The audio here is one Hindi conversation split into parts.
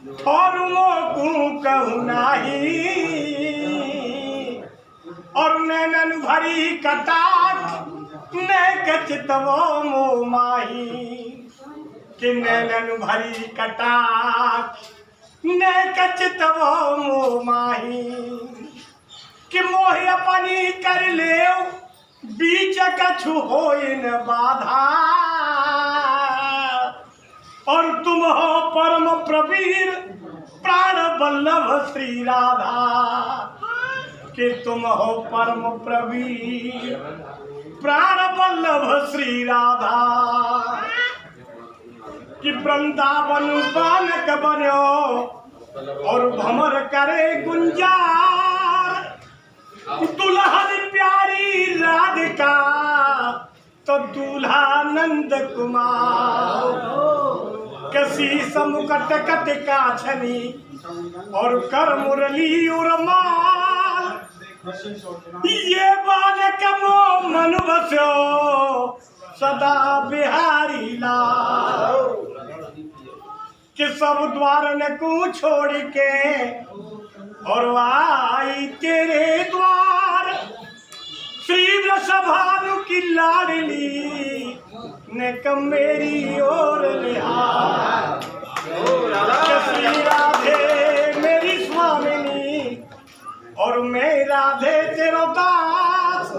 और मोकू कहू नाही और नैनन भरी कटाक ने चितवो मो माही कि नैनन भरी कटाक ने चितवो मो माही कि मोह अपनी कर ले बीच कछु होई न बाधा और तुम हो परम प्रवीर प्राण वल्लभ श्री राधा कि तुम हो परम प्रवीर प्राण वल्लभ श्री राधा कि वृंदावन बालक बनो और भमर करे गुंजार दुल्हन प्यारी राधिका तो दूल्हा नंद कुमार कसी समुकट कट का छनी और कर मुरली उर्माल ये बालक मो मन बसो सदा बिहारी लाल कि सब द्वार न को छोड़ के और आई तेरे द्वार श्री वृषभानु की लाडली ने कम मेरी ओर लिहार श्री राधे मेरी स्वामिनी और मैं राधे तेरो दास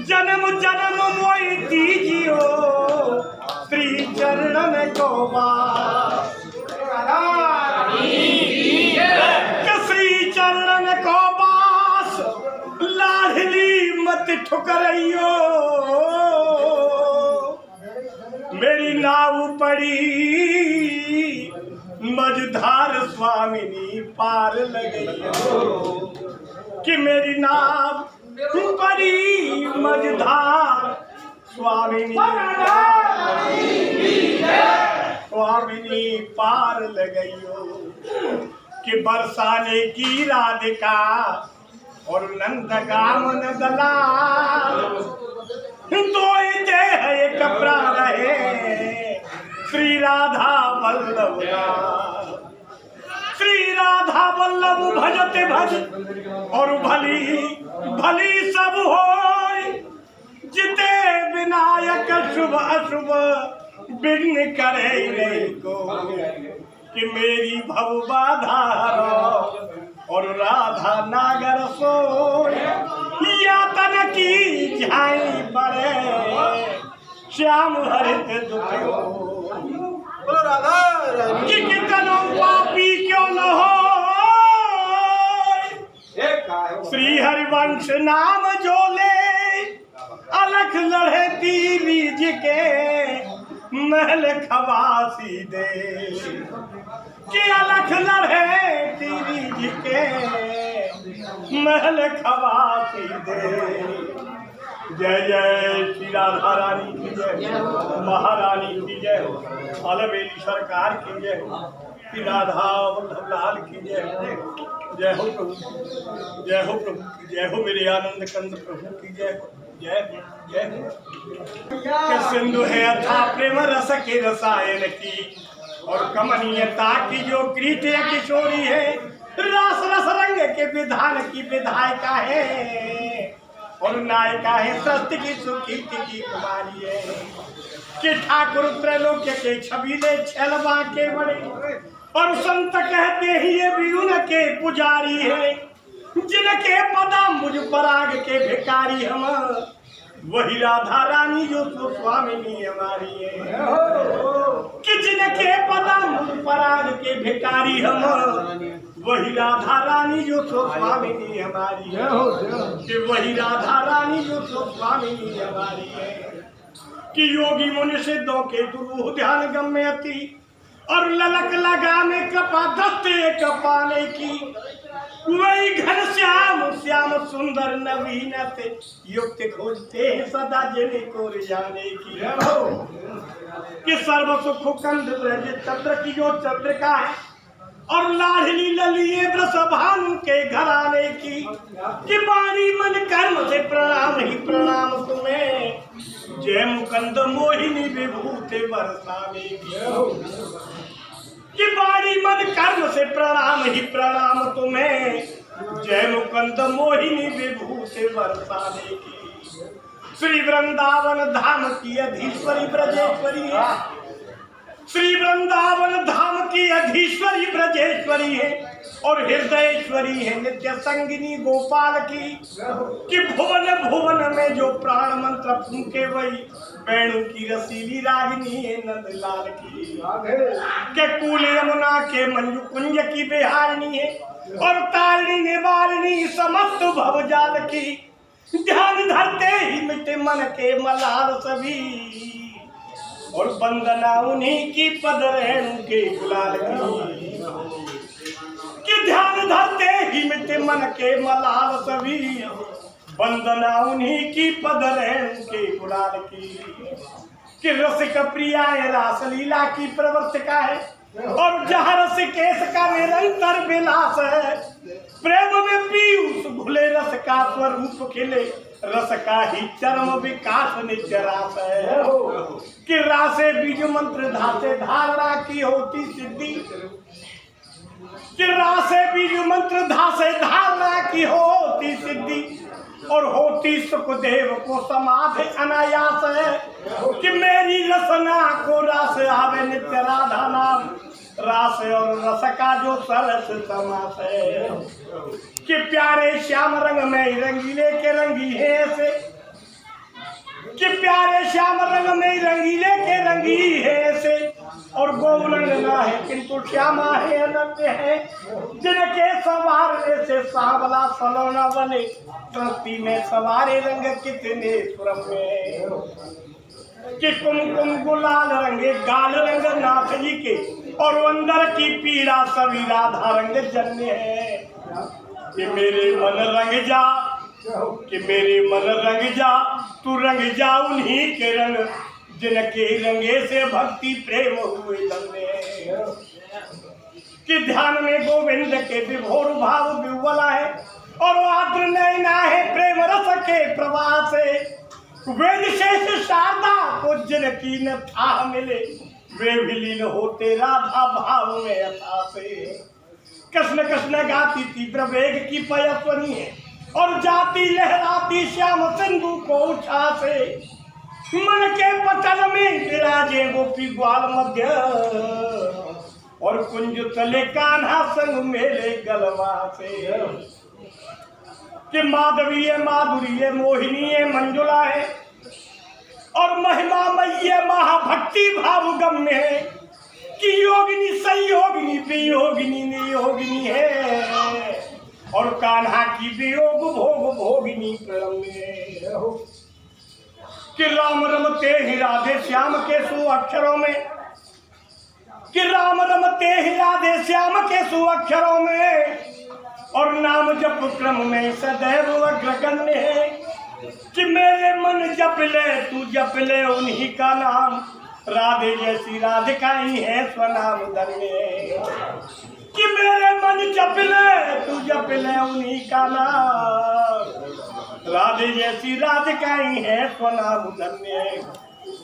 जन्म जन्म मोई दीजियो श्री चरण को बास श्री चरण को बास लाडली मत ठुकराइयो मेरी नाव पड़ी मझधार स्वामिनी पार लगइयो कि मेरी नाव पड़ी मझधार स्वामिनी स्वामिनी पार लगइयो कि बरसाने की राधिका और नंदगामन दलाल दो देह एक प्राण रहे श्री राधा वल्लभ श्री राधा वल्लभ भजते भज और भली भली सब होय जिते विनायक शुभ अशुभ विघ्न करे नहीं को कि मेरी भव बाधा और राधा नागर सोय यातन की झाई परे श्याम हरित दुखो कि कितनो पापी क्यों न हो श्री हरिवंश नाम जो ले अलख लड़े तीरीज के महल खवासी दे कि अलख लड़े तीरीज के महल खवासी दे जय जय श्री राधा रानी की जय महारानी की जय अलबेली सरकार की जय श्री राधा वल्लभ लाल की जय जय हो प्रभु जय हो प्रभु की जय हो मेरे आनंद कंद प्रभु की जय जय जय के सिंधु है अथा प्रेम रस के रसायन की और कमनीयता की जो कृत्य किशोरी है रास रस रंग के विधान की विधायिका है और नायिका है सत्य की सुकीर्ति की कुमारी है कि ठाकुर त्रैलोक्य के छबीले छलवा के बड़े और संत कहते ही ये विरुण के पुजारी है जिनके पदा मुझ पराग के भिकारी हम वही राधा रानी जो स्वामिनी हमारी है कि जिनके पदा मुझ पराग के भिकारी हम वही राधा रानी जो स्वामिनी हमारी है कि वही राधा रानी जो स्वामिनी हमारी है कि योगी मुनि सिद्धों के दुरूह ध्यान गम्यति और ललक लगा में कृपा दस्ते कपाने की वही घन श्याम श्याम सुंदर नवीन से युक्त खोजते हैं सदा जिन्हें को जाने की कि सर्व सुख कंद ब्रज चंद्र की जो चंद्रिका है और लाडली ललिए वृषभानु के घर आने की कि बारी मन कर्म से प्रणाम ही प्रणाम तुम्हें जय मुकंद मोहिनी विभूति बरसाने की कि बारी मन कर्म प्रणाम ही प्रणाम तुम्हें, जय मुकुंद मोहिनी विभूति बरसाने की। श्री वृंदावन धाम की अधीश्वरी ब्रजेश्वरी है, श्री वृंदावन धाम की अधीश्वरी ब्रजेश्वरी है और हृदयेश्वरी है नित्य संगिनी गोपाल की। कि भुवन भुवन में जो प्राण मंत्र फूंके वही वेणु की रसीली रागिनी है नंदलाल की। के कूल यमुना के मंजू कुंज की बिहारिणी है और तारिणी निवारिणी समस्त भवजाल की। ध्यान धरते ही मिटे मन के मलाल सभी और वंदना उन्हीं की पद रेणु के गुलाल की। कि ध्यान धरते ही मिटे मन के मलाल सभी, वंदना उन्हीं की पद रेणु के गुलाल की। कि रसिक प्रिया है रास लीला की प्रवर्तिका है और जहाँ रसिकेश का निरंतर विलास है। प्रेम में पीयूष घुले रस का स्वरूप खिले, रस का ही चरम विकास नित्य रास है। कि रासे बीज मंत्र धासे धारणा की होती सिद्धि, कि रासे बीज मंत्र धासे धारणा की होती सिद्धि और होती सुखदेव को समाधि अनायास है। कि मेरी रसना को रास आवे नित्य राधा नाम, रास और रस का जो सरस समास है। कि प्यारे श्याम रंग में रंगीले के रंगी है ऐसे, कि प्यारे श्याम रंग में रंगीले के रंगी है ऐसे और गोरंग ना है किंतु श्यामा है अनन्य है। जिनके सवारने से सांवला सलोना बने, दृष्टि में सवारे रंग कितने सुरम्य। कि कुमकुम गुलाल रंगे गाल रंग नाथ जी के और अंदर की पीड़ा सभी राधा रंग जन्य है। कि मेरे मन रंग जा, कि मेरे मन रंग जा, तू रंग जा उन्हीं के रंग जिनके रंगे से भक्ति प्रेम हुए धन्य। कि ध्यान में गोविंद के विभोर भाव विह्वला है और आद्र नैना है प्रेम रस के प्रवाह से। वेद शेष शारदा को जिनकी न था मिले, वे विलीन होते राधा भाव में अथा से। कृष्ण कृष्ण गाती तीव्र वेग की पयस्वनी है और जाती लहराती श्याम सिंधु को उठा से। मन के पतल में विराजे गोपी ग्वाल मध्य और कुंज तले कान्हा संग मेरे गलवा से। कि माधवी है माधुरी है मोहिनी है मंजुला है और महिमा मय्य महाभक्ति भाव गम्य है। कि योगिनी संयोगिनी वियोगिनी नियोगिनी है और कान्हा की वियोग भोग भोगिनी प्रणम्य है। कि राम रमते ही राधे श्याम के सु अक्षरों में, कि राम रमते ही राधे श्याम के सु अक्षरों में और नाम जप क्रम में सदैव अग्रगण्य है। कि मेरे मन जप ले तू जप ले उन्हीं का नाम, राधे जैसी राधिका ही है स्वनाम धन्य। कि मेरे मन जप ले तू जप ले उन्हीं का नाम, राधे जैसी राधिका ही है स्वनाम धन्य।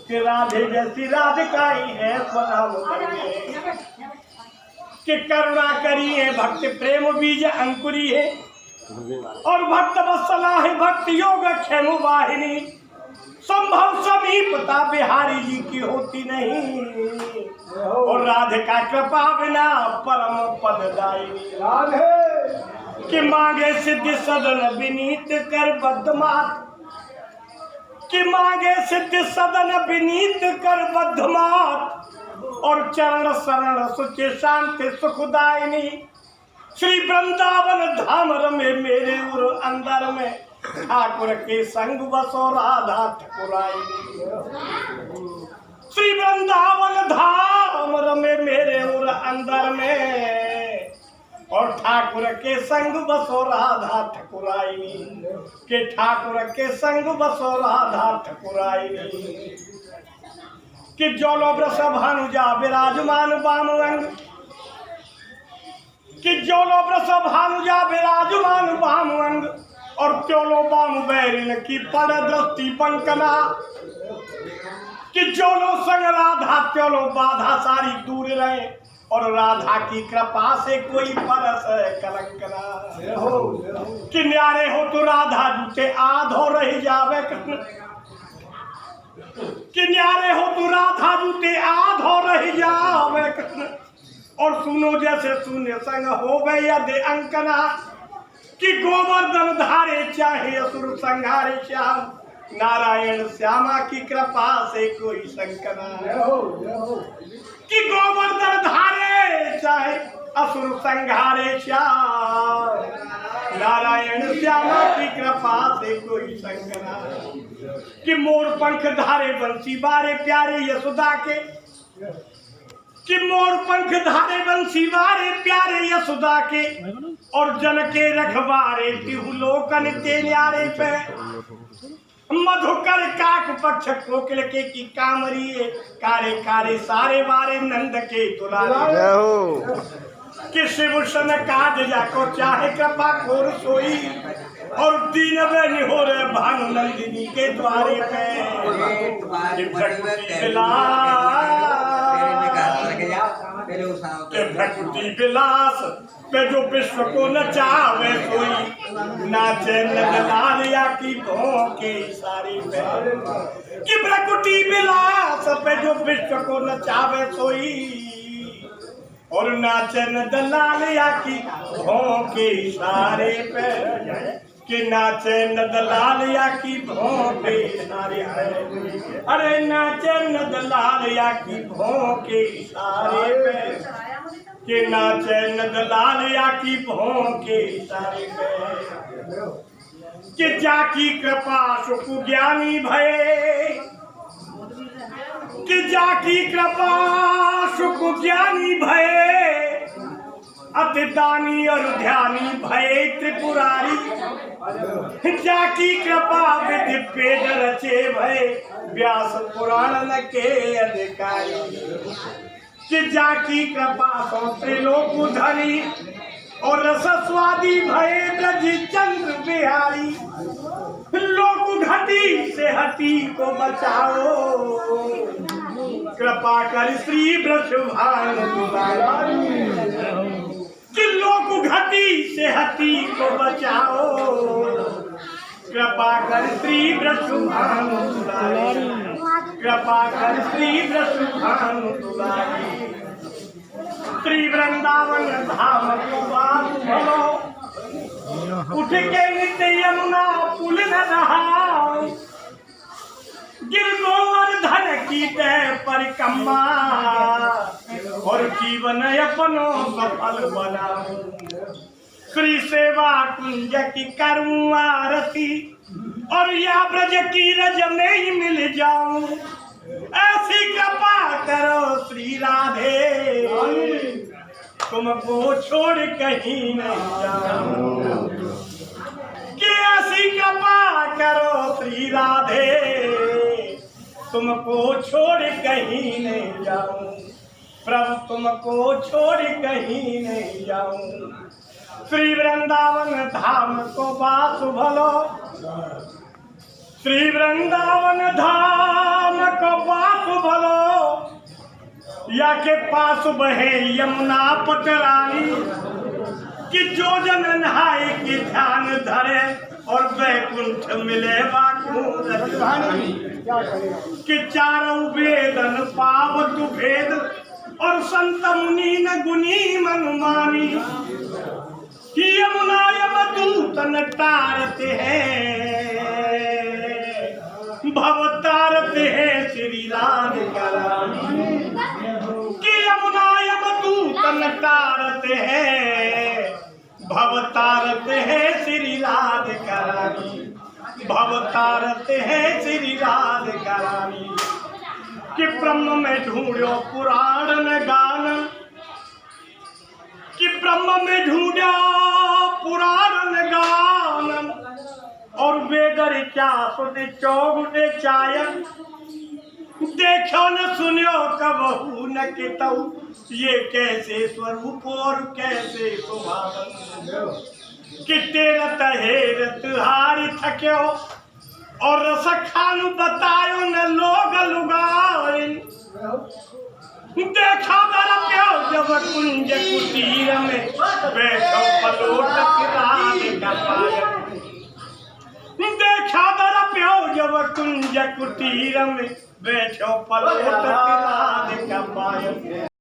कि राधे जैसी राधिका ही है स्वनाम धन्य। कि करुणा करी है भक्त प्रेम बीज अंकुरी है और भक्त वत्सला है भक्त योग क्षेम वाहिनी। संभव समीपता बिहारी जी की होती नहीं और राधिका कृपा बिना परम पद दायिनी। राधे कि मांगे सिद्धि सदन विनीत कर बद्धमात, कि मांगे सिद्धि सदन विनीत कर बद्धमात और चरण शरण सुच शांति सुखदायिनी। श्री वृंदावन धाम रमे मेरे उर अंदर में, ठाकुर के संग बसो राधा ठकुराई। श्री वृंदावन धाम रमे मेरे उर अंदर में और ठाकुर के संग बसो राधा ठकुराई। के ठाकुर के संग बसो राधा ठकुराई। कि जोलो ब्रस भानुजा विराजमान बाम अंग, कि जोलो ब्रस भानुजा विराजमान बाम अंग और त्योलो बाम बैरिन की पड़ दृष्टि बंकना। कि जोलो संग राधा त्योलो बाधा सारी दूर रहे और राधा की कृपा से कोई परस कलंक ना। कि न्यारे हो तो राधा जूते आधो रह जावे कृष्ण, कि न्यारे हो तो राधा जूते आधो रह जावे कृष्ण। और सुनो जैसे शून्य संग होवे यदि अंकना, कि गोवर्धन धारे चाहे असुर संहारे श्याम, नारायण श्यामा की कृपा से कोई शंकना। कि गोवर्धन धारे चाहे असुर संहारे श्याम, नारायण श्यामा की कृपा से कोई शंकना। कि मोर पंख धारे बंसी बारे प्यारे यशोदा के, कि मोर पंख धारे बंसी बारे प्यारे यशोदा के। और जन के रखवारे तिहु लोकन ते न्यारे पे, मधुकर काक पक्ष कोकिल के की कामरिए, कारे कारे सारे वारे नंद के दुलारे। कि शिव सन काज जाको चाहे कृपा खोर सोई, और दीन वे निहोर भानु नंदिनी के द्वारे पे। भक्ति विलास पे जो विश्व को नचावे सोई, नाचे नंदलाल या की भोंके सारी पे। कि भक्ति विलास पे जो विश्व को नचावे सोई, और नाचे नंदलाल या की भोंके सारे पे। कि नाचे नंदलाल या की भोंके सारे पे, अरे नाचे नंदलाल या की भोंके सारे पे। कि नाचे नंदलाल या की भोंके सारे पे। कि जाकी कृपा सुख ज्ञानी भये, कि जाकी कृपा सुख ज्ञानी भये। अति दानी और ध्यानी भये त्रिपुरारी, जाकी कृपा विधि वेद रचे भये व्यास पुराण के अधिकारी। कि जाकी कृपा सो त्रिलोक धरी, और रसस्वादी भये ब्रज चंद्र बिहारी। लोक घटी से हटी को बचाओ, कृपा कर श्री वृषभान दुलारी। कि लोक घटी से हटी को बचाओ, कृपा कर श्री वृषभान दुलारी। कृपा कर श्री वृषभान दुलारी। श्री वृंदावन धाम को बात भलो, उठ के नित्य यमुना पुल न रहाओ। गिर गोवर्धन की तय परिक्रमा, और जीवन अपनो सफल बनाओ। श्री सेवा कुंज की करूं आरती, और या ब्रज की रज में ही मिल जाऊं। ऐसी कृपा करो श्री राधे, तुमको छोड़ कहीं नहीं जाऊं। कि ऐसी कृपा करो श्री राधे, तुमको छोड़ कहीं नहीं जाऊं। प्रभु तुमको छोड़ कहीं नहीं जाऊं। श्री वृंदावन धाम को बासु भलो, श्री वृंदावन धाम को बासु भलो। या के पास बहे यमुना पटरानी, कि जो जन नहाए के ध्यान धरे, और वैकुंठ मिले बाकुंठ रानी। कि चारों वेदन पावतु भेद, और संत मुनि न गुनी मन मानी। कि यमुना यमदूतन तारते हैं, भव तारते हैं श्री राधिका रानी। कि यमुना यमदूतन तारते हैं, भव तारते हैं श्री राधिका रानी। भव तारते हैं श्री राधिका रानी। कि ब्रह्म में ढूंढो पुराण में गान, कि ब्रह्म में ढूंढो पुराण में गान। और वेदर क्या सुने चौगुने चायन, देखो न सुनियो कबहू न कितऊ। ये कैसे स्वरूप और कैसे स्वभाव। कि तेरत हेरत हारी थक्यो, और रसखानु बतायो न लोग लुगाइन। देखा मेरा प्यो जब कुंज कुटीर में बैठो पलोट किरान का पायल। देखा मेरा प्यो जब कुंज कुटीर में बैठो पलोट किरान का पायल।